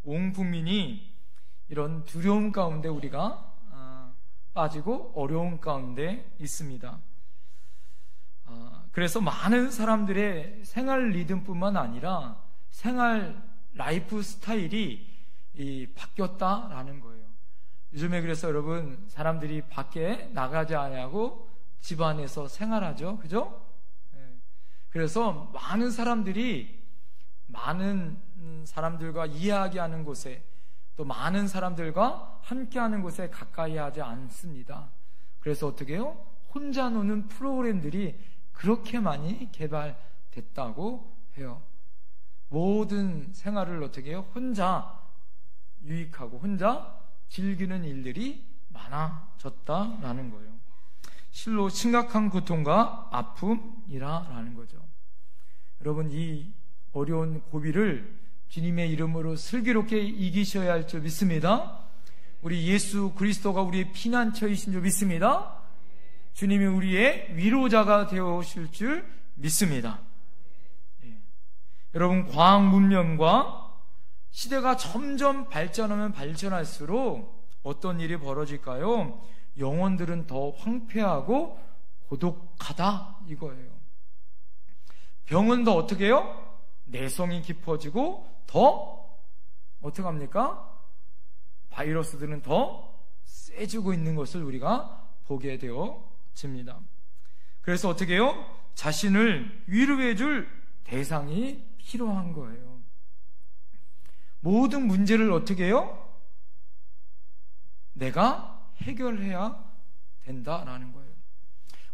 온 국민이 이런 두려움 가운데 우리가 빠지고 어려움 가운데 있습니다. 그래서 많은 사람들의 생활 리듬뿐만 아니라 생활 라이프 스타일이 바뀌었다라는 거예요. 요즘에 그래서 여러분, 사람들이 밖에 나가지 않냐고 집 안에서 생활하죠. 그죠? 그래서 많은 사람들과 이야기하는 곳에, 또 많은 사람들과 함께하는 곳에 가까이 하지 않습니다. 그래서 어떻게 해요? 혼자 노는 프로그램들이 그렇게 많이 개발됐다고 해요. 모든 생활을 어떻게 해요? 혼자 유익하고 혼자 즐기는 일들이 많아졌다라는 거예요. 실로 심각한 고통과 아픔이라는 거죠. 여러분, 이 어려운 고비를 주님의 이름으로 슬기롭게 이기셔야 할 줄 믿습니다. 우리 예수 그리스도가 우리의 피난처이신 줄 믿습니다. 주님이 우리의 위로자가 되어 오실 줄 믿습니다. 여러분, 과학 문명과 시대가 점점 발전하면 발전할수록 어떤 일이 벌어질까요? 영혼들은 더 황폐하고 고독하다 이거예요. 병은 더 어떻게 해요? 내성이 깊어지고 더 어떻게 합니까? 바이러스들은 더 세지고 있는 것을 우리가 보게 되어집니다. 그래서 어떻게 해요? 자신을 위로해 줄 대상이 필요한 거예요. 모든 문제를 어떻게 해요? 내가 해결해야 된다라는 거예요.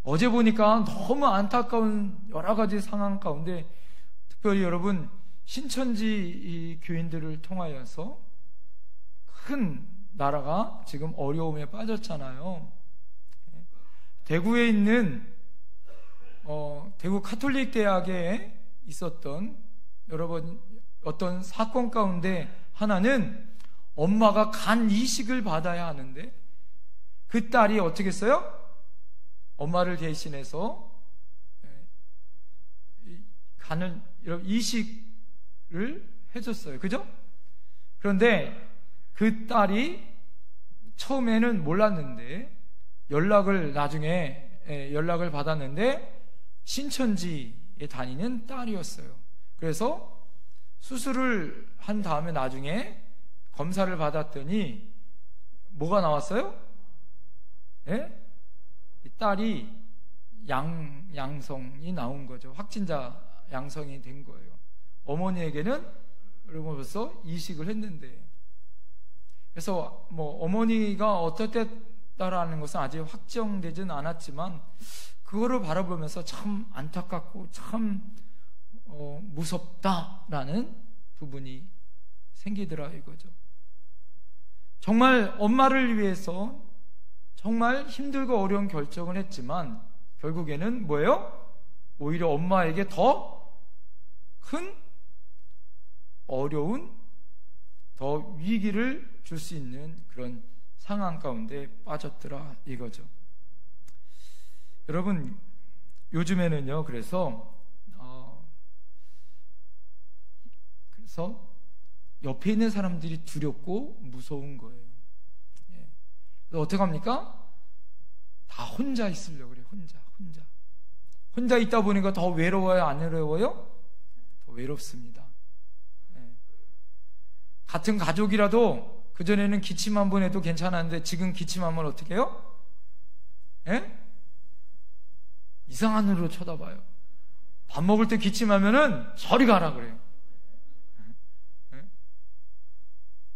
어제 보니까 너무 안타까운 여러 가지 상황 가운데, 특별히 여러분, 신천지 교인들을 통하여서 큰 나라가 지금 어려움에 빠졌잖아요. 대구에 있는 대구 카톨릭 대학에 있었던 여러분 어떤 사건 가운데 하나는 엄마가 간 이식을 받아야 하는데 그 딸이 어떻게 했어요? 엄마를 대신해서 간을 이식을 해줬어요. 그죠? 그런데 그 딸이 처음에는 몰랐는데 나중에 연락을 받았는데 신천지에 다니는 딸이었어요. 그래서 수술을 한 다음에 나중에 검사를 받았더니 뭐가 나왔어요? 예? 이 딸이 양성이 나온 거죠. 확진자 양성이 된 거예요. 어머니에게는 여러분 벌써 이식을 했는데, 그래서 어머니가 어떻다라는 것은 아직 확정되지는 않았지만 그거를 바라보면서 참 안타깝고 참 무섭다라는 부분이 생기더라 이거죠. 정말 엄마를 위해서 정말 힘들고 어려운 결정을 했지만 결국에는 뭐예요? 오히려 엄마에게 더 큰 어려운, 더 위기를 줄 수 있는 그런 상황 가운데 빠졌더라 이거죠. 여러분, 요즘에는요, 그래서 옆에 있는 사람들이 두렵고 무서운 거예요. 그래서 어떻게 합니까? 다 혼자 있으려고 그래요. 혼자 있다 보니까 더 외로워요, 안 외로워요? 더 외롭습니다. 같은 가족이라도 그전에는 기침 한 번 해도 괜찮았는데 지금 기침하면 어떻게 해요? 이상한 눈으로 쳐다봐요. 밥 먹을 때 기침하면은 저리 가라 그래요.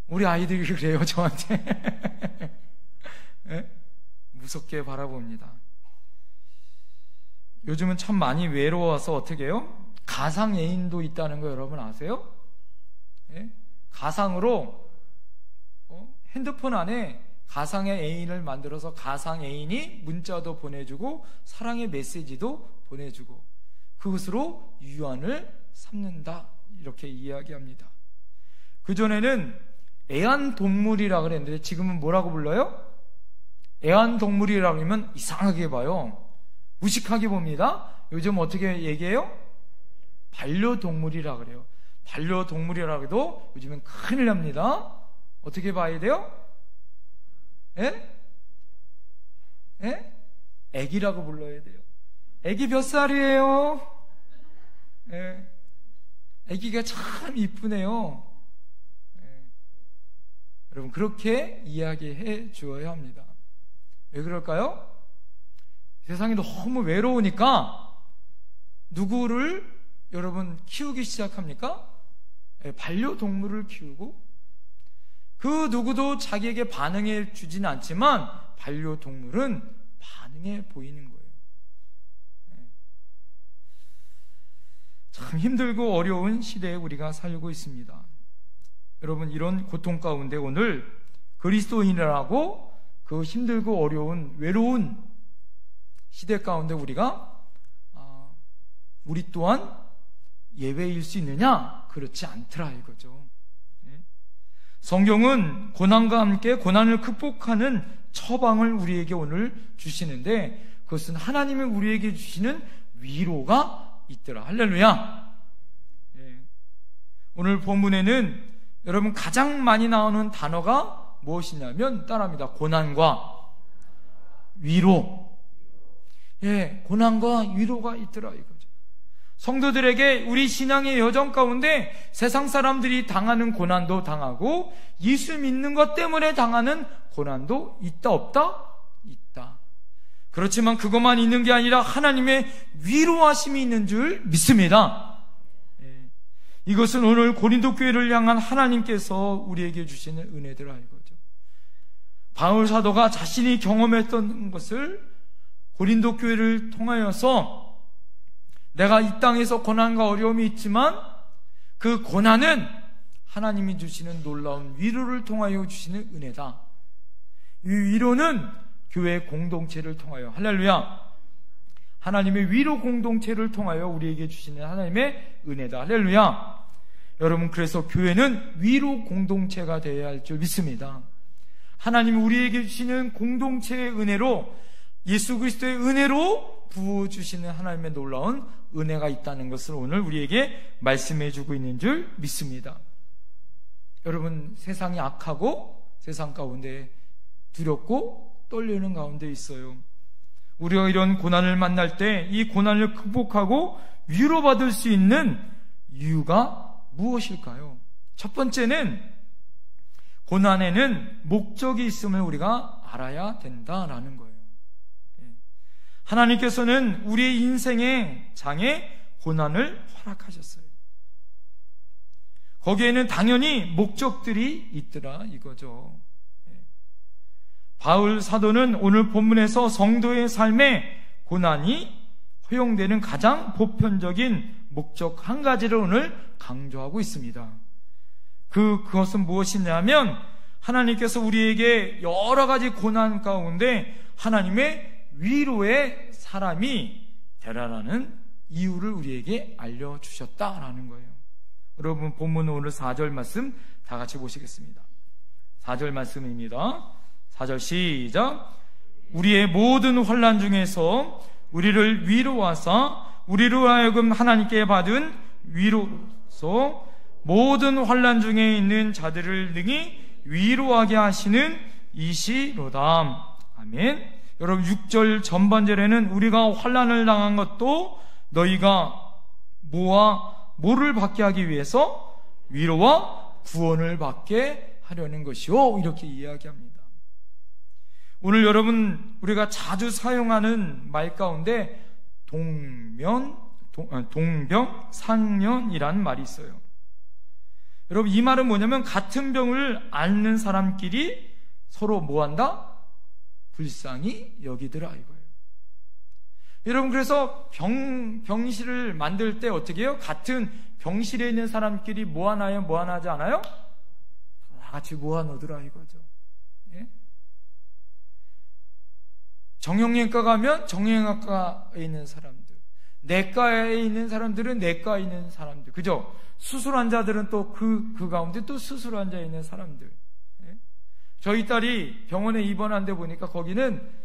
우리 아이들이 그래요, 저한테. 무섭게 바라봅니다. 요즘은 참 많이 외로워서 어떻게 해요? 가상 애인도 있다는 거 여러분 아세요? 가상으로 핸드폰 안에 가상의 애인을 만들어서 가상 애인이 문자도 보내주고 사랑의 메시지도 보내주고 그것으로 유언을 삼는다 이렇게 이야기합니다. 그전에는 애완동물이라고 그랬는데 지금은 뭐라고 불러요? 애완동물이라고 하면 이상하게 봐요. 무식하게 봅니다. 요즘 어떻게 얘기해요? 반려동물이라고 그래요. 반려동물이라고 해도 요즘엔 큰일 납니다. 어떻게 봐야 돼요? 애기라고 불러야 돼요. 애기 몇 살이에요? 애기가 참 이쁘네요. 여러분, 그렇게 이야기해 주어야 합니다. 왜 그럴까요? 세상이 너무 외로우니까 누구를 여러분 키우기 시작합니까? 반려동물을 키우고, 그 누구도 자기에게 반응해 주지는 않지만 반려동물은 반응해 보이는 거예요. 참 힘들고 어려운 시대에 우리가 살고 있습니다. 여러분, 이런 고통 가운데 오늘 그리스도인이라고 그 힘들고 어려운 외로운 시대 가운데 우리 또한 예외일 수 있느냐? 그렇지 않더라 이거죠. 성경은 고난과 함께 고난을 극복하는 처방을 우리에게 오늘 주시는데, 그것은 하나님이 우리에게 주시는 위로가 있더라. 할렐루야. 오늘 본문에는 여러분 가장 많이 나오는 단어가 무엇이냐면 따라합니다. 고난과 위로. 고난과 위로가 있더라 이거죠. 성도들에게 우리 신앙의 여정 가운데 세상 사람들이 당하는 고난도 당하고, 예수 믿는 것 때문에 당하는 고난도 있다 없다? 있다. 그렇지만 그것만 있는 게 아니라 하나님의 위로하심이 있는 줄 믿습니다. 이것은 오늘 고린도 교회를 향한 하나님께서 우리에게 주시는 은혜더라 이거죠. 바울 사도가 자신이 경험했던 것을 고린도 교회를 통하여서, 내가 이 땅에서 고난과 어려움이 있지만 그 고난은 하나님이 주시는 놀라운 위로를 통하여 주시는 은혜다. 이 위로는 교회 공동체를 통하여, 할렐루야, 하나님의 위로 공동체를 통하여 우리에게 주시는 하나님의 은혜다. 할렐루야. 여러분, 그래서 교회는 위로 공동체가 되어야 할 줄 믿습니다. 하나님이 우리에게 주시는 공동체의 은혜로, 예수 그리스도의 은혜로 부어주시는 하나님의 놀라운 은혜가 있다는 것을 오늘 우리에게 말씀해주고 있는 줄 믿습니다. 여러분, 세상이 악하고 세상 가운데 두렵고 떨리는 가운데 있어요. 우리가 이런 고난을 만날 때 이 고난을 극복하고 위로받을 수 있는 이유가 무엇일까요? 첫 번째는 고난에는 목적이 있음을 우리가 알아야 된다라는 거예요. 하나님께서는 우리의 인생의 장에 고난을 허락하셨어요. 거기에는 당연히 목적들이 있더라 이거죠. 바울 사도는 오늘 본문에서 성도의 삶에 고난이 허용되는 가장 보편적인 목적 한 가지를 오늘 강조하고 있습니다. 그것은 무엇이냐면, 하나님께서 우리에게 여러 가지 고난 가운데 하나님의 위로의 사람이 되라라는 이유를 우리에게 알려주셨다라는 거예요. 여러분, 본문 오늘 4절 말씀 다 같이 보시겠습니다. 4절 말씀입니다. 4절 시작. 우리의 모든 환난 중에서 우리를 위로하사 우리로 하여금 하나님께 받은 위로로서 모든 환난 중에 있는 자들을 능히 위로하게 하시는 이시로다. 아멘. 여러분, 6절 전반절에는 우리가 환난을 당한 것도 너희가 뭐를 받게 하기 위해서 위로와 구원을 받게 하려는 것이요, 이렇게 이야기합니다. 오늘 여러분, 우리가 자주 사용하는 말 가운데 동병상련이라는 말이 있어요. 여러분, 이 말은 뭐냐면 같은 병을 앓는 사람끼리 서로 뭐한다? 불쌍히 여기더라 이거예요. 여러분, 그래서 병실을 만들 때 어떻게 해요? 같은 병실에 있는 사람끼리 모아놔요? 모아나지 않아요? 다 같이 모아놓더라 이거죠. 예? 정형외과 가면 정형외과에 있는 사람들, 내과에 있는 사람들은 내과에 있는 사람들, 그죠? 수술 환자들은 또 그 가운데 또 수술 환자에 있는 사람들. 예? 저희 딸이 병원에 입원한 데 보니까 거기는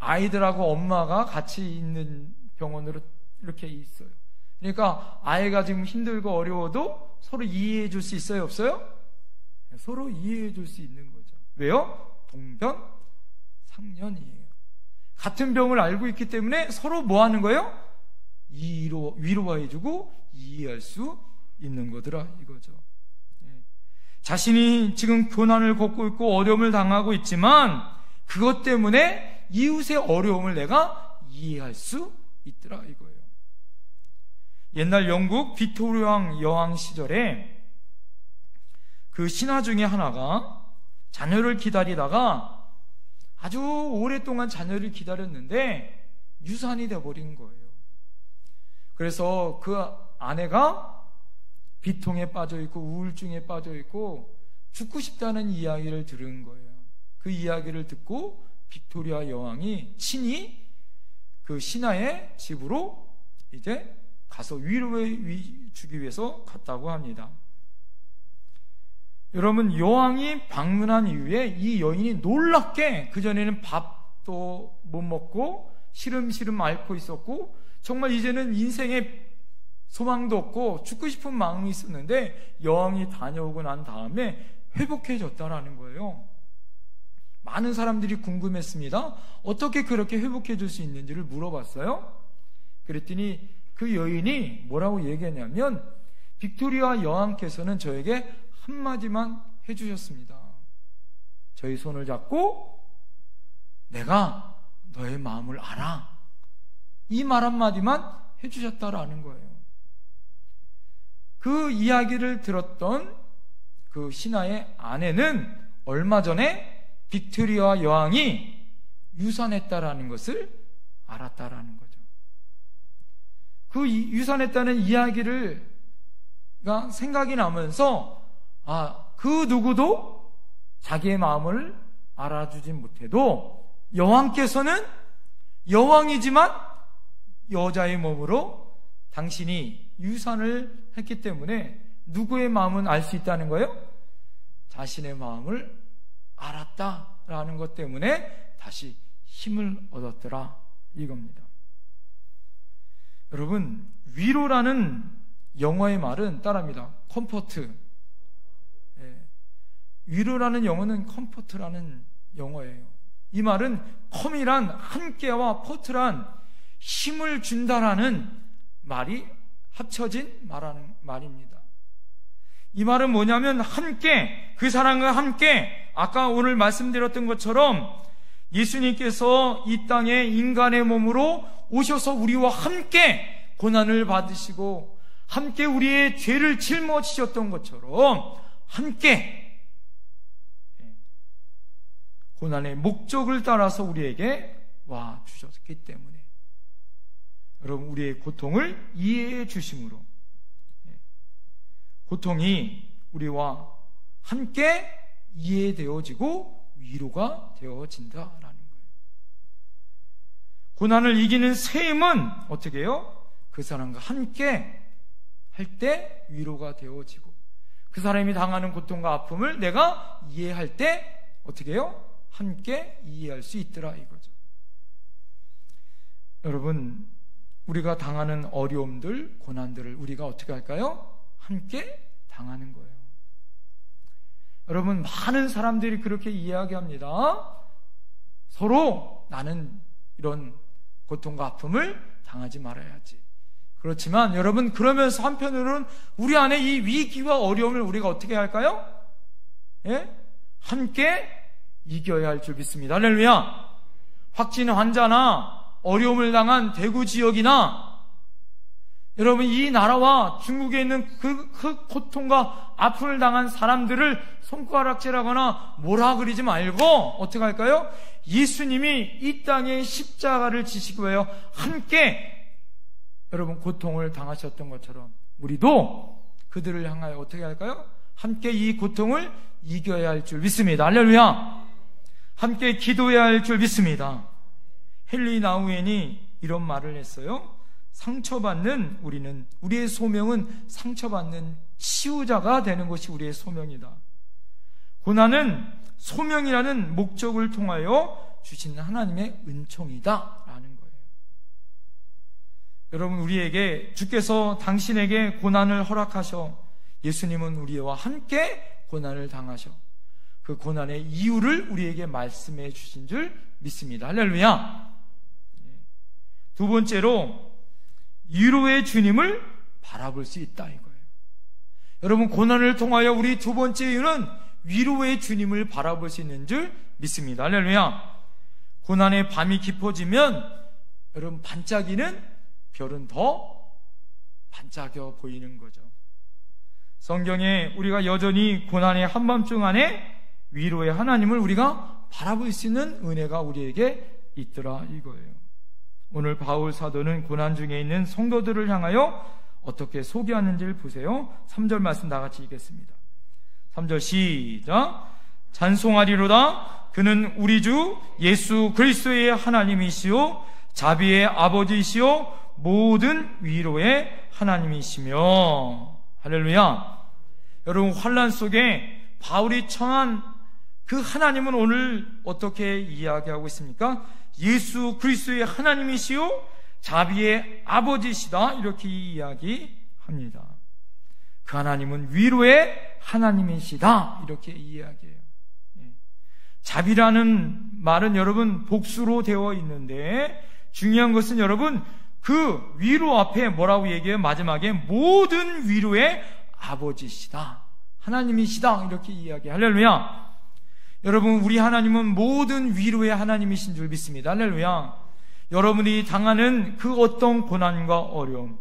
아이들하고 엄마가 같이 있는 병원으로 이렇게 있어요. 그러니까 아이가 지금 힘들고 어려워도 서로 이해해 줄 수 있어요? 없어요? 서로 이해해 줄 수 있는 거죠. 왜요? 동병상련이에요. 같은 병을 알고 있기 때문에 서로 뭐 하는 거예요? 위로해 주고 이해할 수 있는 거더라 이거죠. 자신이 지금 고난을 겪고 있고 어려움을 당하고 있지만 그것 때문에 이웃의 어려움을 내가 이해할 수 있더라 이거예요. 옛날 영국 빅토리아 여왕 시절에 그 신하 중에 하나가 자녀를 기다리다가 아주 오랫동안 자녀를 기다렸는데 유산이 돼버린 거예요. 그래서 그 아내가 비통에 빠져있고 우울증에 빠져있고 죽고 싶다는 이야기를 들은 거예요. 그 이야기를 듣고 빅토리아 여왕이 친히 그 신하의 집으로 이제 가서 위로해 주기 위해서 갔다고 합니다. 여러분, 여왕이 방문한 이후에 이 여인이 놀랍게 그전에는 밥도 못 먹고 시름시름 앓고 있었고 정말 이제는 인생에 소망도 없고 죽고 싶은 마음이 있었는데 여왕이 다녀오고 난 다음에 회복해졌다라는 거예요. 많은 사람들이 궁금했습니다. 어떻게 그렇게 회복해줄 수 있는지를 물어봤어요. 그랬더니 그 여인이 뭐라고 얘기했냐면 빅토리아 여왕께서는 저에게 한마디만 해주셨습니다. 저희 손을 잡고 내가 너의 마음을 알아. 이 말 한마디만 해주셨다라는 거예요. 그 이야기를 들었던 그 신하의 아내는 얼마 전에 빅토리아 여왕이 유산했다라는 것을 알았다라는 거죠. 그 유산했다는 이야기가 생각이 나면서 그 누구도 자기의 마음을 알아주지 못해도 여왕께서는 여왕이지만 여자의 몸으로 당신이 유산을 했기 때문에 누구의 마음은 알 수 있다는 거예요? 자신의 마음을 알았다라는 것 때문에 다시 힘을 얻었더라 이겁니다. 여러분, 위로라는 영어의 말은 따라합니다. 컴포트. 위로라는 영어는 컴포트라는 영어예요. 이 말은 컴이란 함께와 포트란 힘을 준다라는 말이 합쳐진 말입니다. 이 말은 뭐냐면 함께, 그 사람과 함께, 아까 오늘 말씀드렸던 것처럼 예수님께서 이 땅에 인간의 몸으로 오셔서 우리와 함께 고난을 받으시고 함께 우리의 죄를 짊어지셨던 것처럼 함께 고난의 목적을 따라서 우리에게 와 주셨기 때문에 여러분, 우리의 고통을 이해해 주심으로 고통이 우리와 함께 이해되어지고 위로가 되어진다라는 거예요. 고난을 이기는 셈은 어떻게 해요? 그 사람과 함께 할 때 위로가 되어지고 그 사람이 당하는 고통과 아픔을 내가 이해할 때 어떻게 해요? 함께 이해할 수 있더라 이거죠. 여러분, 우리가 당하는 어려움들, 고난들을 우리가 어떻게 할까요? 함께 당하는 거예요. 여러분, 많은 사람들이 그렇게 이야기합니다. 서로 나는 이런 고통과 아픔을 당하지 말아야지. 그렇지만 여러분, 그러면서 한편으로는 우리 안에 이 위기와 어려움을 우리가 어떻게 할까요? 함께 이겨야 할 줄 믿습니다. 할렐루야. 확진 환자나 어려움을 당한 대구 지역이나 여러분, 이 나라와 중국에 있는 그 고통과 아픔을 당한 사람들을 손가락질하거나 뭐라 그러지 말고 어떻게 할까요? 예수님이 이 땅에 십자가를 지시고 해요. 함께 여러분 고통을 당하셨던 것처럼 우리도 그들을 향하여 어떻게 할까요? 함께 이 고통을 이겨야 할 줄 믿습니다. 할렐루야. 함께 기도해야 할 줄 믿습니다. 헨리 나우엔이 이런 말을 했어요. 상처받는 우리의 소명은 상처받는 치유자가 되는 것이 우리의 소명이다. 고난은 소명이라는 목적을 통하여 주시는 하나님의 은총이다 라는 거예요. 여러분, 우리에게 주께서 당신에게 고난을 허락하셔 예수님은 우리와 함께 고난을 당하셔 그 고난의 이유를 우리에게 말씀해 주신 줄 믿습니다. 할렐루야. 두 번째로 위로의 주님을 바라볼 수 있다 이거예요. 여러분, 고난을 통하여 우리 두 번째 이유는 위로의 주님을 바라볼 수 있는 줄 믿습니다. 할렐루야. 고난의 밤이 깊어지면 여러분, 반짝이는 별은 더 반짝여 보이는 거죠. 성경에 우리가 여전히 고난의 한밤중 안에 위로의 하나님을 우리가 바라볼 수 있는 은혜가 우리에게 있더라 이거예요. 오늘 바울 사도는 고난 중에 있는 성도들을 향하여 어떻게 소개하는지를 보세요. 3절 말씀 다 같이 읽겠습니다. 3절 시작. 찬송하리로다. 그는 우리 주 예수 그리스도의 하나님이시요 자비의 아버지이시요 모든 위로의 하나님이시며. 할렐루야. 여러분, 환난 속에 바울이 청한 그 하나님은 오늘 어떻게 이야기하고 있습니까? 예수 그리스도의 하나님이시요 자비의 아버지시다 이렇게 이야기합니다. 그 하나님은 위로의 하나님이시다 이렇게 이야기해요. 자비라는 말은 여러분 복수로 되어 있는데 중요한 것은 여러분 그 위로 앞에 뭐라고 얘기해요? 마지막에 모든 위로의 아버지시다 하나님이시다 이렇게 이야기해요. 할렐루야. 여러분, 우리 하나님은 모든 위로의 하나님이신 줄 믿습니다. 할렐루야. 여러분이 당하는 그 어떤 고난과 어려움,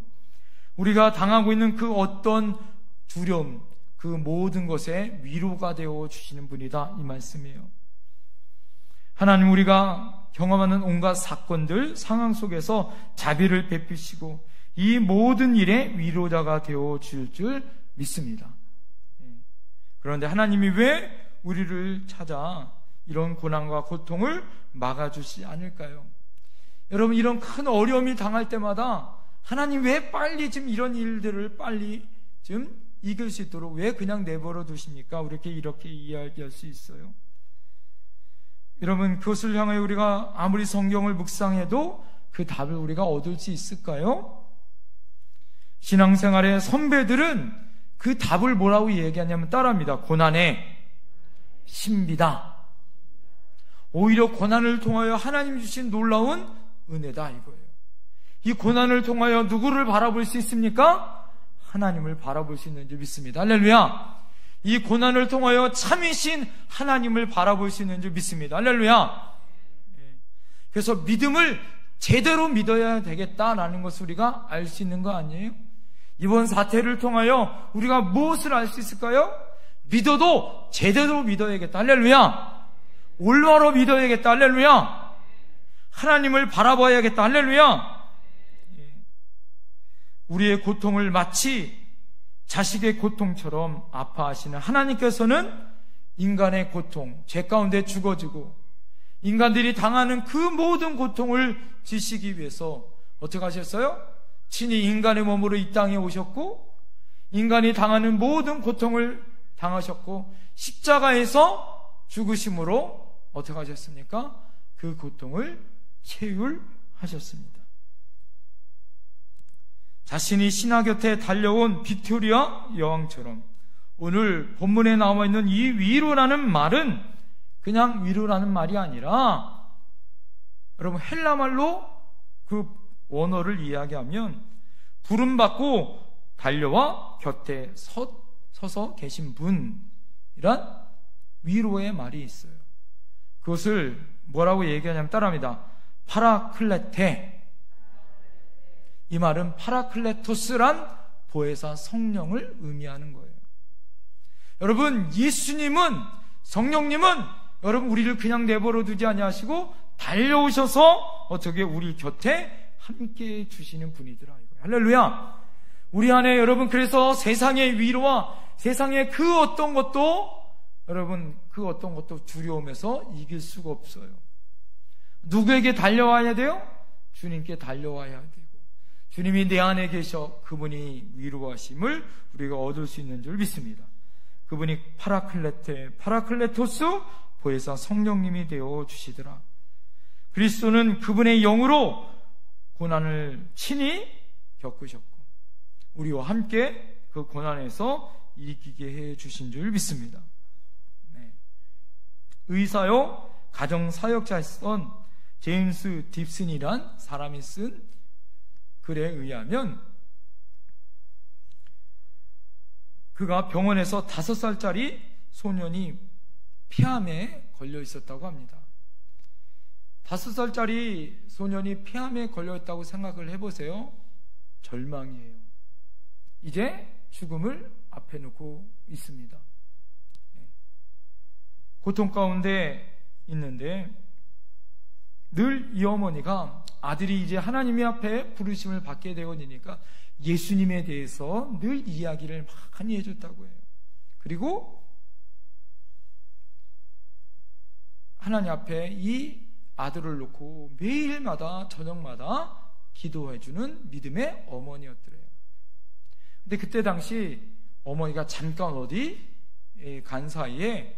우리가 당하고 있는 그 어떤 두려움, 그 모든 것에 위로가 되어 주시는 분이다 이 말씀이에요. 하나님, 우리가 경험하는 온갖 사건들, 상황 속에서 자비를 베푸시고 이 모든 일에 위로자가 되어 줄 줄 믿습니다. 그런데 하나님이 왜 우리를 찾아 이런 고난과 고통을 막아주지 않을까요? 여러분, 이런 큰 어려움이 당할 때마다 하나님 왜 빨리 좀 이런 일들을 빨리 좀 이길 수 있도록 왜 그냥 내버려 두십니까? 이렇게 이야기할 수 있어요. 여러분, 그것을 향해 우리가 아무리 성경을 묵상해도 그 답을 우리가 얻을 수 있을까요? 신앙생활의 선배들은 그 답을 뭐라고 얘기하냐면 따라합니다. 고난의 신비다. 오히려 고난을 통하여 하나님 주신 놀라운 은혜다 이거예요. 이 고난을 통하여 누구를 바라볼 수 있습니까? 하나님을 바라볼 수 있는 줄 믿습니다. 할렐루야. 이 고난을 통하여 참이신 하나님을 바라볼 수 있는 줄 믿습니다. 할렐루야. 그래서 믿음을 제대로 믿어야 되겠다라는 것을 우리가 알 수 있는 거 아니에요? 이번 사태를 통하여 우리가 무엇을 알 수 있을까요? 믿어도 제대로 믿어야겠다. 할렐루야. 올바로 믿어야겠다. 할렐루야. 하나님을 바라봐야겠다. 할렐루야. 우리의 고통을 마치 자식의 고통처럼 아파하시는 하나님께서는 인간의 고통, 죄 가운데 죽어지고 인간들이 당하는 그 모든 고통을 지시기 위해서 어떻게 하셨어요? 친히 인간의 몸으로 이 땅에 오셨고 인간이 당하는 모든 고통을 당하셨고 십자가에서 죽으심으로 어떻게 하셨습니까? 그 고통을 체휼하셨습니다. 자신이 신하 곁에 달려온 빅토리아 여왕처럼 오늘 본문에 나와 있는 이 위로라는 말은 그냥 위로라는 말이 아니라 여러분 헬라말로 그 원어를 이야기하면 부름받고 달려와 곁에 서서 계신 분이란 위로의 말이 있어요. 그것을 뭐라고 얘기하냐면 따라합니다. 파라클레테. 이 말은 파라클레토스란 보혜사 성령을 의미하는 거예요. 여러분, 예수님은, 성령님은 여러분 우리를 그냥 내버려 두지 아니하시고 달려오셔서 어떻게 우리 곁에 함께 해주시는 분이더라 이거예요. 할렐루야. 우리 안에 여러분 그래서 세상의 위로와 세상의 그 어떤 것도 여러분 그 어떤 것도 두려움에서 이길 수가 없어요. 누구에게 달려와야 돼요? 주님께 달려와야 되고 주님이 내 안에 계셔 그분이 위로하심을 우리가 얻을 수 있는 줄 믿습니다. 그분이 파라클레토스 보혜사 성령님이 되어 주시더라. 그리스도는 그분의 영으로 고난을 친히 겪으셨고 우리와 함께 그 고난에서 이기게 해 주신 줄 믿습니다. 네. 의사요 가정사역자였던 제임스 딥슨이란 사람이 쓴 글에 의하면 그가 병원에서 5살짜리 소년이 폐암에 걸려 있었다고 합니다. 5살짜리 소년이 폐암에 걸려 있다고 생각을 해보세요. 절망이에요. 이제 죽음을 앞에 놓고 있습니다. 고통 가운데 있는데 늘 이 어머니가 아들이 이제 하나님의 앞에 부르심을 받게 되니까 예수님에 대해서 늘 이야기를 많이 해줬다고 해요. 그리고 하나님 앞에 이 아들을 놓고 매일마다 저녁마다 기도해주는 믿음의 어머니였더래요. 근데 그때 당시 어머니가 잠깐 어디 간 사이에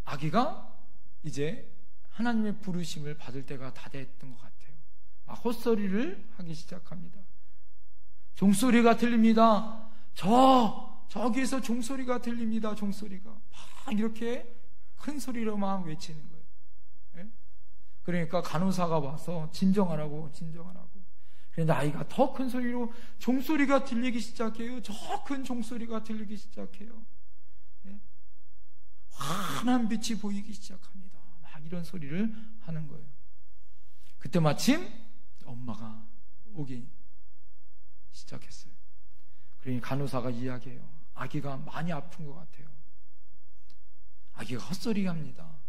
아기가 이제 하나님의 부르심을 받을 때가 다 됐던 것 같아요. 막 헛소리를 하기 시작합니다. 종소리가 들립니다. 저기에서 종소리가 들립니다. 종소리가 막 이렇게 큰 소리로 막 외치는 거예요. 예? 그러니까 간호사가 와서 진정하라고. 그런데 아이가 더 큰 소리로 종소리가 들리기 시작해요. 저 큰 종소리가 들리기 시작해요. 예? 환한 빛이 보이기 시작합니다. 막 이런 소리를 하는 거예요. 그때 마침 엄마가 오기 시작했어요. 그러니 간호사가 이야기해요. 아기가 많이 아픈 것 같아요. 아기가 헛소리합니다.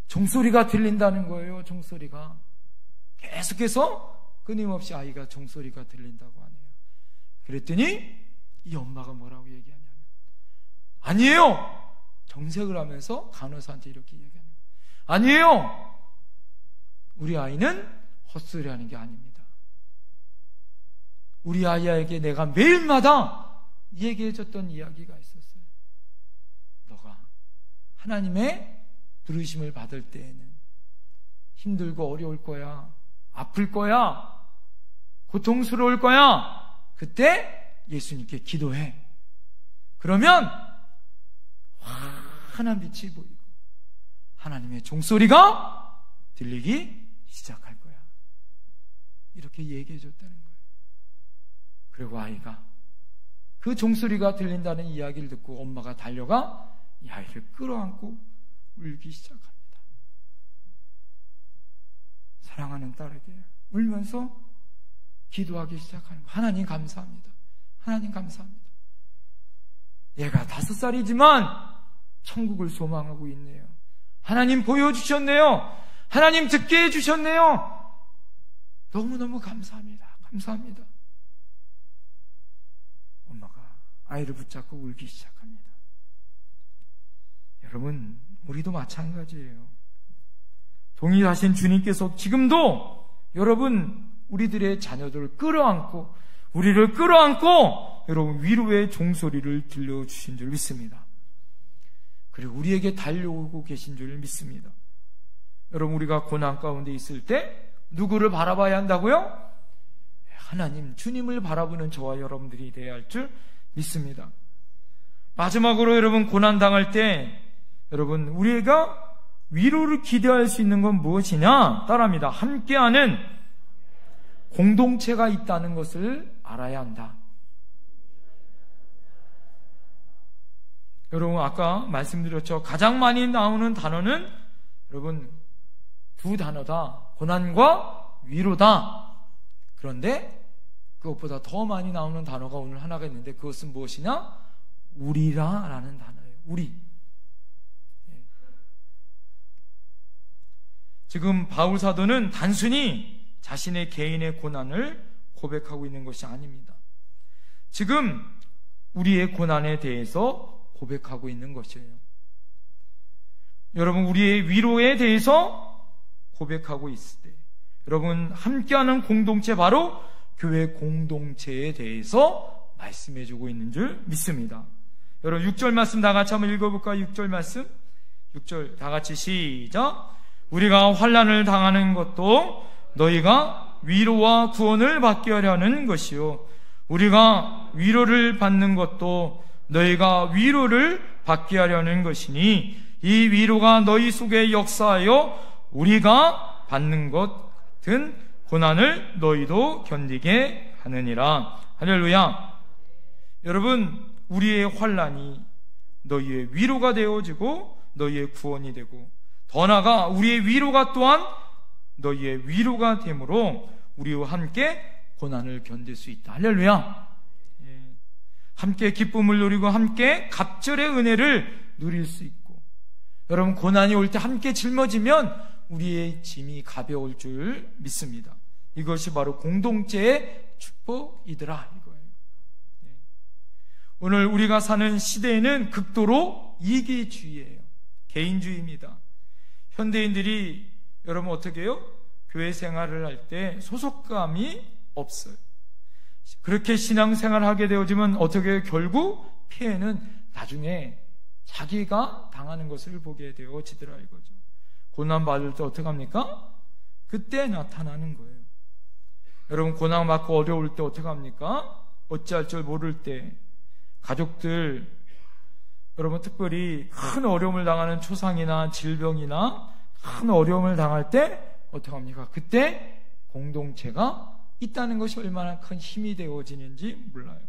종소리가 들린다는 거예요. 종소리가 계속해서 끊임없이 아이가 종소리가 들린다고 하네요. 그랬더니 이 엄마가 뭐라고 얘기하냐면 아니에요! 정색을 하면서 간호사한테 이렇게 얘기하는 거예요. 아니에요! 우리 아이는 헛소리하는 게 아닙니다. 우리 아이에게 내가 매일마다 얘기해줬던 이야기가 있었어요. 너가 하나님의 부르심을 받을 때에는 힘들고 어려울 거야. 아플 거야. 고통스러울 거야. 그때 예수님께 기도해. 그러면 환한 빛이 보이고 하나님의 종소리가 들리기 시작할 거야. 이렇게 얘기해 줬다는 거예요. 그리고 아이가 그 종소리가 들린다는 이야기를 듣고 엄마가 달려가 이 아이를 끌어안고 울기 시작합니다. 사랑하는 딸에게 울면서 기도하기 시작하는 거예요. 하나님 감사합니다. 하나님 감사합니다. 얘가 5살이지만 천국을 소망하고 있네요. 하나님 보여주셨네요. 하나님 듣게 해주셨네요. 너무너무 감사합니다. 감사합니다. 엄마가 아이를 붙잡고 울기 시작합니다. 여러분, 우리도 마찬가지예요. 동일하신 주님께서 지금도 여러분 우리들의 자녀들을 끌어안고 우리를 끌어안고 여러분 위로의 종소리를 들려주신 줄 믿습니다. 그리고 우리에게 달려오고 계신 줄 믿습니다. 여러분 우리가 고난 가운데 있을 때 누구를 바라봐야 한다고요? 하나님, 주님을 바라보는 저와 여러분들이 되어야 할 줄 믿습니다. 마지막으로 여러분 고난 당할 때 여러분 우리가 위로를 기대할 수 있는 건 무엇이냐? 따라합니다. 함께하는 공동체가 있다는 것을 알아야 한다. 여러분 아까 말씀드렸죠. 가장 많이 나오는 단어는 여러분 2 단어다. 고난과 위로다. 그런데 그것보다 더 많이 나오는 단어가 오늘 하나가 있는데 그것은 무엇이냐? 우리라라는 단어예요. 우리. 지금 바울 사도는 단순히 자신의 개인의 고난을 고백하고 있는 것이 아닙니다. 지금 우리의 고난에 대해서 고백하고 있는 것이에요. 여러분 우리의 위로에 대해서 고백하고 있을 때 여러분 함께하는 공동체 바로 교회 공동체에 대해서 말씀해주고 있는 줄 믿습니다. 여러분 6절 말씀 다 같이 한번 읽어볼까요? 6절 말씀 6절 다 같이 시작. 우리가 환난을 당하는 것도 너희가 위로와 구원을 받게 하려는 것이요, 우리가 위로를 받는 것도 너희가 위로를 받게 하려는 것이니 이 위로가 너희 속에 역사하여 우리가 받는 것 같은 고난을 너희도 견디게 하느니라. 할렐루야. 여러분, 우리의 환난이 너희의 위로가 되어지고 너희의 구원이 되고, 더 나아가 우리의 위로가 또한 너희의 위로가 되므로 우리와 함께 고난을 견딜 수 있다. 할렐루야. 함께 기쁨을 누리고 함께 갑절의 은혜를 누릴 수 있고, 여러분, 고난이 올 때 함께 짊어지면 우리의 짐이 가벼울 줄 믿습니다. 이것이 바로 공동체의 축복이더라 이거예요. 오늘 우리가 사는 시대에는 극도로 이기주의예요. 개인주의입니다. 현대인들이 여러분 어떻게 해요? 교회 생활을 할 때 소속감이 없어요. 그렇게 신앙생활을 하게 되어지면 어떻게 해요? 결국 피해는 나중에 자기가 당하는 것을 보게 되어지더라 이거죠. 고난받을 때 어떻게 합니까? 그때 나타나는 거예요. 여러분, 고난받고 어려울 때 어떻게 합니까? 어찌할 줄 모를 때, 가족들, 여러분 특별히 큰 어려움을 당하는 초상이나 질병이나 큰 어려움을 당할 때 어떻게 합니까? 그때 공동체가 있다는 것이 얼마나 큰 힘이 되어지는지 몰라요.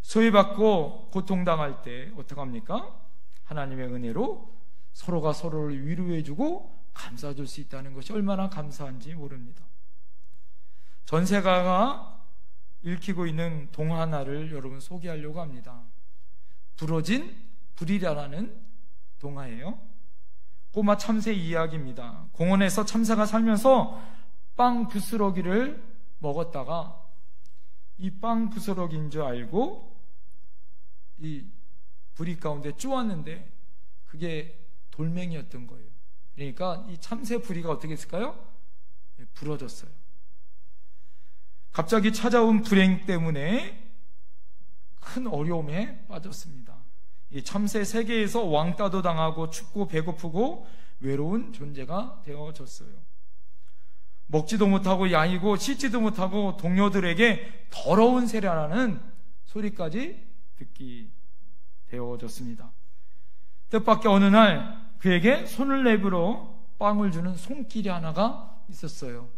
소외받고 고통당할 때 어떻게 합니까? 하나님의 은혜로 서로가 서로를 위로해주고 감싸줄 수 있다는 것이 얼마나 감사한지 모릅니다. 전세가가 읽히고 있는 동화 하나를 여러분 소개하려고 합니다. 부러진 불이라는 동화예요. 꼬마 참새 이야기입니다. 공원에서 참새가 살면서 빵 부스러기를 먹었다가 이 빵 부스러기인 줄 알고 이 부리 가운데 쪼았는데 그게 돌멩이였던 거예요. 그러니까 이 참새 부리가 어떻게 했을까요? 부러졌어요. 갑자기 찾아온 불행 때문에 큰 어려움에 빠졌습니다. 이 참새 세계에서 왕따도 당하고 춥고 배고프고 외로운 존재가 되어졌어요. 먹지도 못하고 야이고 씻지도 못하고 동료들에게 더러운 새라는 소리까지 듣기 되어졌습니다. 뜻밖의 어느 날 그에게 손을 내밀어 빵을 주는 손길이 하나가 있었어요.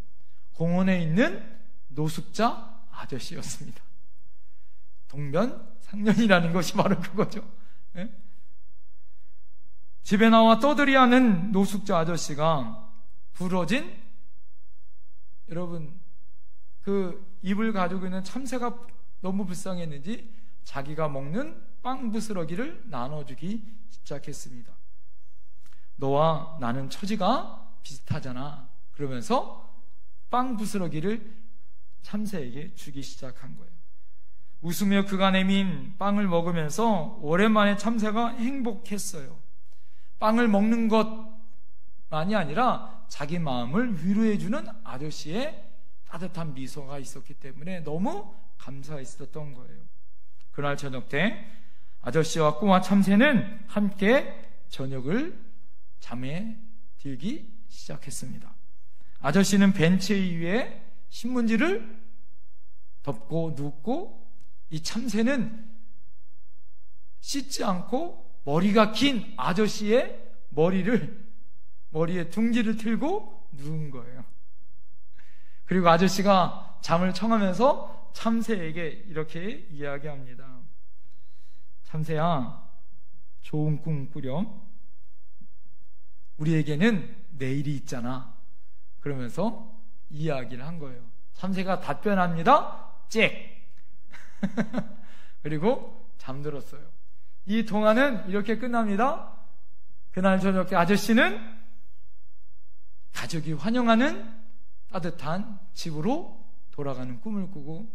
공원에 있는 노숙자 아저씨였습니다. 동면상련이라는 것이 바로 그거죠. 예? 집에 나와 떠들이하는 노숙자 아저씨가 부러진, 여러분, 그 입을 가지고 있는 참새가 너무 불쌍했는지 자기가 먹는 빵 부스러기를 나눠주기 시작했습니다. 너와 나는 처지가 비슷하잖아. 그러면서 빵 부스러기를 참새에게 주기 시작한 거예요. 웃으며 그가 내민 빵을 먹으면서 오랜만에 참새가 행복했어요. 빵을 먹는 것만이 아니라 자기 마음을 위로해주는 아저씨의 따뜻한 미소가 있었기 때문에 너무 감사했었던 거예요. 그날 저녁 때 아저씨와 꼬마 참새는 함께 저녁을 잠에 들기 시작했습니다. 아저씨는 벤치 위에 신문지를 덮고 눕고, 이 참새는 씻지 않고 머리가 긴 아저씨의 머리에 둥지를 틀고 누운 거예요. 그리고 아저씨가 잠을 청하면서 참새에게 이렇게 이야기합니다. 참새야, 좋은 꿈 꾸렴. 우리에게는 내일이 있잖아. 그러면서 이야기를 한 거예요. 참새가 답변합니다. 짹. 그리고 잠들었어요. 이 동화는 이렇게 끝납니다. 그날 저녁 때 아저씨는 가족이 환영하는 따뜻한 집으로 돌아가는 꿈을 꾸고,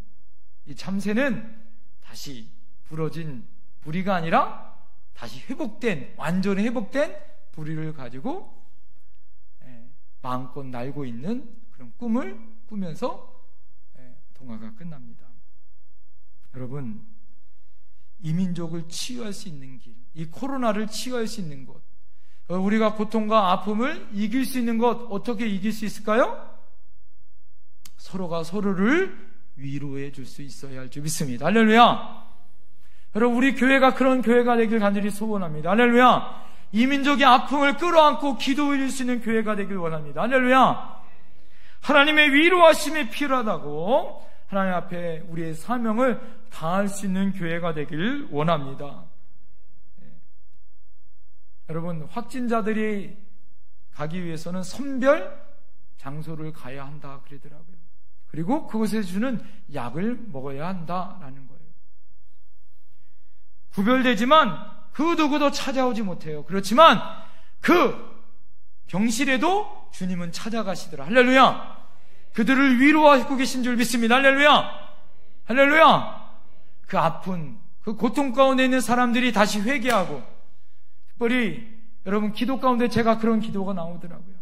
이 참새는 다시 부러진 부리가 아니라 다시 완전히 회복된 부리를 가지고 마음껏 날고 있는 그런 꿈을 꾸면서 동화가 끝납니다. 여러분, 이 민족을 치유할 수 있는 길, 이 코로나를 치유할 수 있는 것, 우리가 고통과 아픔을 이길 수 있는 것, 어떻게 이길 수 있을까요? 서로가 서로를 위로해 줄 수 있어야 할 줄 믿습니다. 할렐루야. 여러분, 우리 교회가 그런 교회가 되길 간절히 소원합니다. 할렐루야. 이 민족의 아픔을 끌어안고 기도해 줄 수 있는 교회가 되길 원합니다. 할렐루야. 하나님의 위로하심이 필요하다고 하나님 앞에 우리의 사명을 다할 수 있는 교회가 되길 원합니다. 여러분, 확진자들이 가기 위해서는 선별 장소를 가야 한다 그러더라고요. 그리고 그곳에 주는 약을 먹어야 한다라는 거예요. 구별되지만 그 누구도 찾아오지 못해요. 그렇지만 그 병실에도 주님은 찾아가시더라. 할렐루야. 그들을 위로하고 계신 줄 믿습니다. 할렐루야. 할렐루야. 그 아픈 그 고통 가운데 있는 사람들이 다시 회개하고, 특별히 여러분 기도 가운데 제가 그런 기도가 나오더라고요.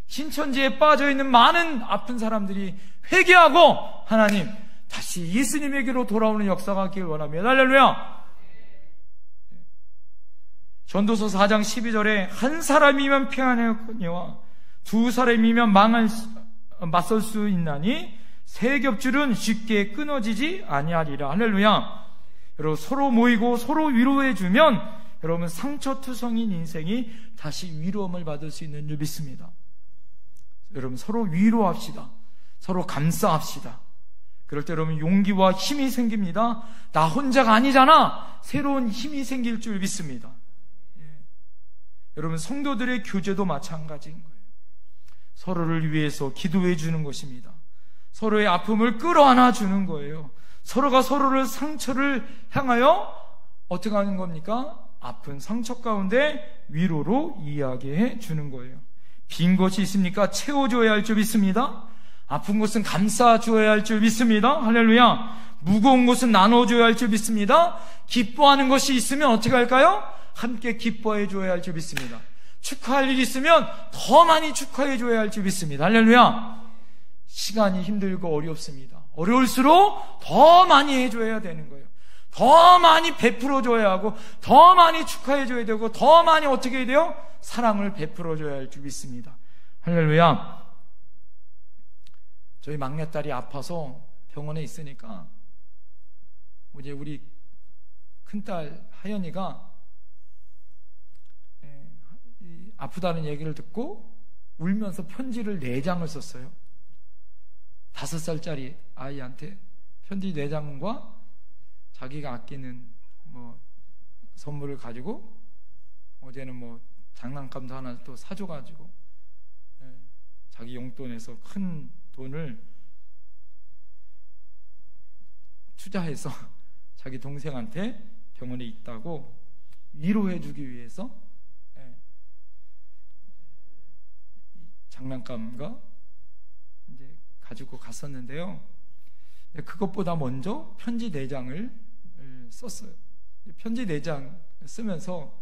신천지에 빠져있는 많은 아픈 사람들이 회개하고 하나님 다시 예수님에게로 돌아오는 역사가 있길 원합니다. 할렐루야. 전도서 4장 12절에 한 사람이면 평안하였거니와 두 사람이면 맞설 수 있나니 세 겹줄은 쉽게 끊어지지 아니하리라. 할렐루야. 여러분, 서로 모이고 서로 위로해 주면 여러분 상처투성인 인생이 다시 위로함을 받을 수 있는 줄 믿습니다. 여러분, 서로 위로합시다. 서로 감싸합시다. 그럴 때 여러분 용기와 힘이 생깁니다. 나 혼자가 아니잖아. 새로운 힘이 생길 줄 믿습니다. 여러분, 성도들의 교제도 마찬가지인 거예요. 서로를 위해서 기도해 주는 것입니다. 서로의 아픔을 끌어안아 주는 거예요. 서로가 서로를 상처를 향하여 어떻게 하는 겁니까? 아픈 상처 가운데 위로로 이야기해 주는 거예요. 빈 것이 있습니까? 채워줘야 할 줄 믿습니다. 아픈 것은 감싸줘야 할 줄 믿습니다. 할렐루야. 무거운 것은 나눠줘야 할 줄 믿습니다. 기뻐하는 것이 있으면 어떻게 할까요? 함께 기뻐해 줘야 할 줄 믿습니다. 축하할 일이 있으면 더 많이 축하해 줘야 할 줄 믿습니다. 할렐루야. 시간이 힘들고 어렵습니다. 어려울수록 더 많이 해줘야 되는 거예요. 더 많이 베풀어 줘야 하고, 더 많이 축하해 줘야 되고, 더 많이 어떻게 해야 돼요? 사랑을 베풀어 줘야 할 줄 믿습니다. 할렐루야. 저희 막내딸이 아파서 병원에 있으니까 이제 우리 큰딸 하연이가 아프다는 얘기를 듣고 울면서 편지를 4장을 썼어요. 5살짜리 아이한테 편지 4장과 자기가 아끼는 선물을 가지고, 어제는 장난감도 하나 또 사줘가지고 자기 용돈에서 큰 돈을 투자해서 자기 동생한테 병원에 있다고 위로해주기 위해서 장난감과 이제 가지고 갔었는데요. 그것보다 먼저 편지 4장을 썼어요. 편지 4장 쓰면서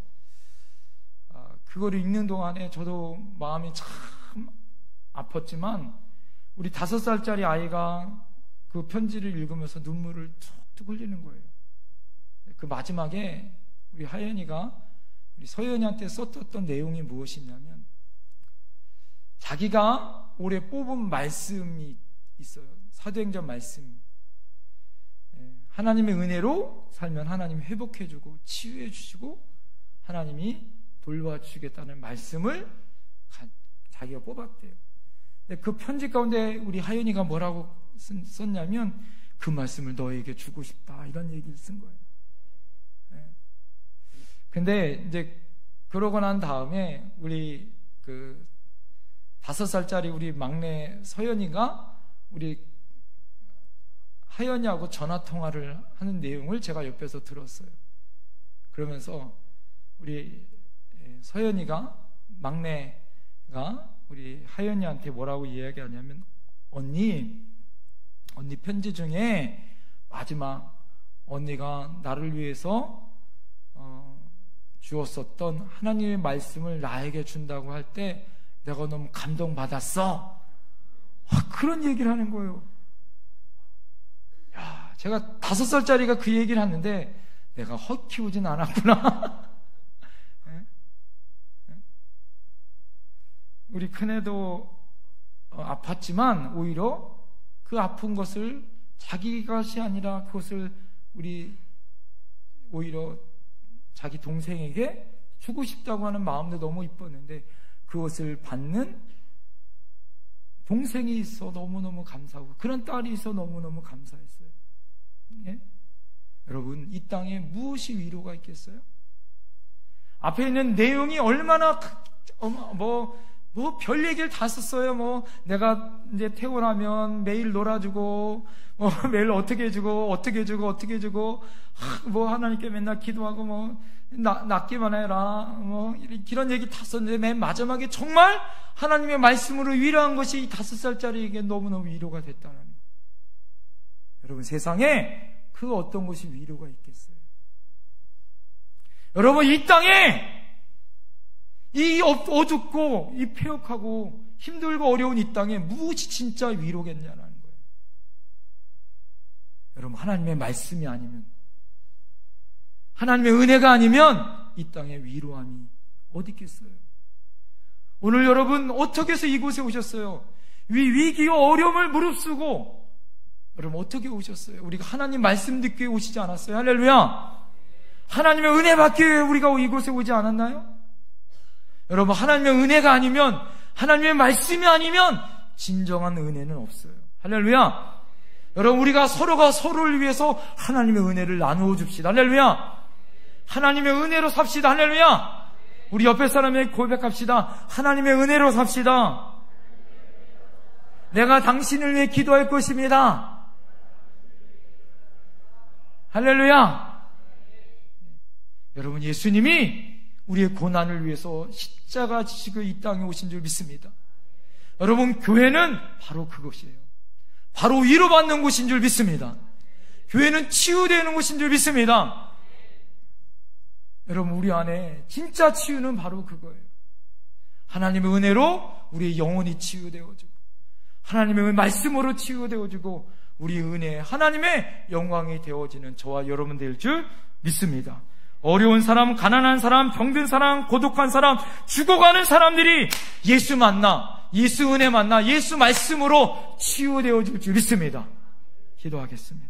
그거를 읽는 동안에 저도 마음이 참 아팠지만, 우리 5살짜리 아이가 그 편지를 읽으면서 눈물을 툭툭 흘리는 거예요. 그 마지막에 우리 하연이가 우리 서연이한테 썼던 내용이 무엇이냐면, 자기가 올해 뽑은 말씀이 있어요. 사도행전 말씀. 하나님의 은혜로 살면 하나님이 회복해주고 치유해주시고 하나님이 돌봐주시겠다는 말씀을 자기가 뽑았대요. 근데 그 편지 가운데 우리 하연이가 뭐라고 썼냐면, 그 말씀을 너에게 주고 싶다, 이런 얘기를 쓴 거예요. 근데 이제 그러고 난 다음에 우리 5살짜리 우리 막내 서연이가 우리 하연이하고 전화통화를 하는 내용을 제가 옆에서 들었어요. 그러면서 우리 서연이가, 막내가 우리 하연이한테 뭐라고 이야기하냐면, 언니 편지 중에 마지막 언니가 나를 위해서 주었었던 하나님의 말씀을 나에게 준다고 할 때 내가 너무 감동받았어. 그런 얘기를 하는 거예요. 야, 제가 5살짜리가 그 얘기를 하는데 내가 헛키우진 않았구나. 우리 큰애도 아팠지만 오히려 그 아픈 것을 자기 것이 아니라 그것을 오히려 자기 동생에게 주고 싶다고 하는 마음도 너무 이뻤는데 그것을 받는 동생이 있어 너무너무 감사하고 그런 딸이 있어 너무너무 감사했어요. 예? 여러분, 이 땅에 무엇이 위로가 있겠어요? 앞에 있는 내용이 얼마나 별 얘기를 다 썼어요. 내가 이제 태어나면 매일 놀아주고 매일 어떻게 해주고 하나님께 맨날 기도하고 낫기만 해라 이런 얘기 다 썼는데 맨 마지막에 정말 하나님의 말씀으로 위로한 것이 이 5살짜리에게 너무너무 위로가 됐다는 거예요. 여러분, 세상에 그 어떤 것이 위로가 있겠어요? 여러분, 이 땅에 이 어둡고 이 폐역하고 힘들고 어려운 이 땅에 무엇이 진짜 위로겠냐는 거예요. 여러분, 하나님의 말씀이 아니면, 하나님의 은혜가 아니면 이 땅에 위로함이 어디 있겠어요? 오늘 여러분 어떻게 해서 이곳에 오셨어요? 위기와 어려움을 무릅쓰고 여러분 어떻게 오셨어요? 우리가 하나님 말씀 듣기 위해 오시지 않았어요? 할렐루야! 하나님의 은혜 받기 위해 우리가 이곳에 오지 않았나요? 여러분, 하나님의 은혜가 아니면, 하나님의 말씀이 아니면 진정한 은혜는 없어요. 할렐루야! 여러분, 우리가 서로가 서로를 위해서 하나님의 은혜를 나누어 줍시다. 할렐루야! 하나님의 은혜로 삽시다. 할렐루야! 우리 옆에 사람에게 고백합시다. 하나님의 은혜로 삽시다. 내가 당신을 위해 기도할 것입니다. 할렐루야! 여러분, 예수님이 우리의 고난을 위해서 십자가 지시고 이 땅에 오신 줄 믿습니다. 여러분, 교회는 바로 그것이에요. 바로 위로받는 곳인 줄 믿습니다. 교회는 치유되는 곳인 줄 믿습니다. 여러분, 우리 안에 진짜 치유는 바로 그거예요. 하나님의 은혜로 우리의 영혼이 치유되어지고 하나님의 말씀으로 치유되어지고 우리 은혜, 하나님의 영광이 되어지는 저와 여러분 될 줄 믿습니다. 어려운 사람, 가난한 사람, 병든 사람, 고독한 사람, 죽어가는 사람들이 예수 만나, 예수 은혜 만나, 예수 말씀으로 치유되어질 줄 믿습니다. 기도하겠습니다.